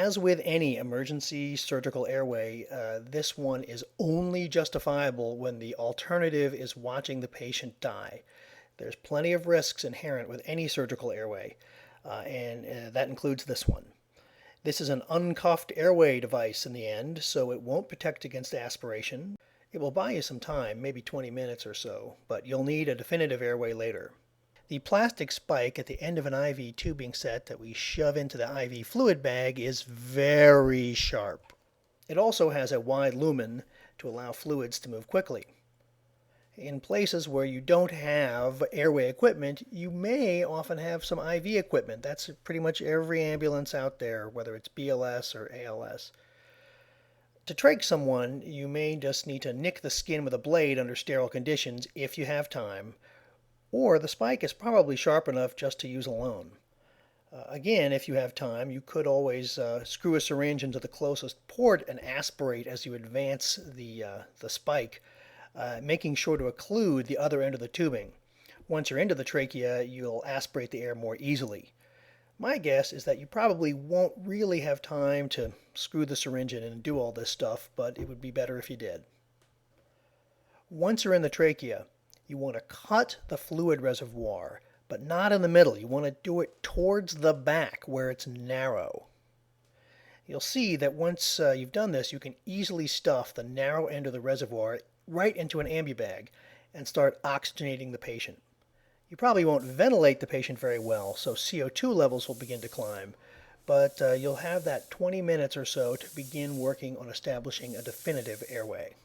As with any emergency surgical airway, this one is only justifiable when the alternative is watching the patient die. There's plenty of risks inherent with any surgical airway, and that includes this one. This is an uncuffed airway device in the end, so it won't protect against aspiration. It will buy you some time, maybe 20 minutes or so, but you'll need a definitive airway later. The plastic spike at the end of an IV tubing set that we shove into the IV fluid bag is very sharp. It also has a wide lumen to allow fluids to move quickly. In places where you don't have airway equipment, you may often have some IV equipment. That's pretty much every ambulance out there, whether it's BLS or ALS. To trach someone, you may just need to nick the skin with a blade under sterile conditions if you have time, or the spike is probably sharp enough just to use alone. Again, if you have time, you could always screw a syringe into the closest port and aspirate as you advance the spike, making sure to occlude the other end of the tubing. Once you're into the trachea, you'll aspirate the air more easily. My guess is that you probably won't really have time to screw the syringe in and do all this stuff, but it would be better if you did. Once you're in the trachea, you want to cut the fluid reservoir, but not in the middle. You want to do it towards the back where it's narrow. You'll see that once you've done this, you can easily stuff the narrow end of the reservoir right into an ambibag and start oxygenating the patient. You probably won't ventilate the patient very well, so CO2 levels will begin to climb, but you'll have that 20 minutes or so to begin working on establishing a definitive airway.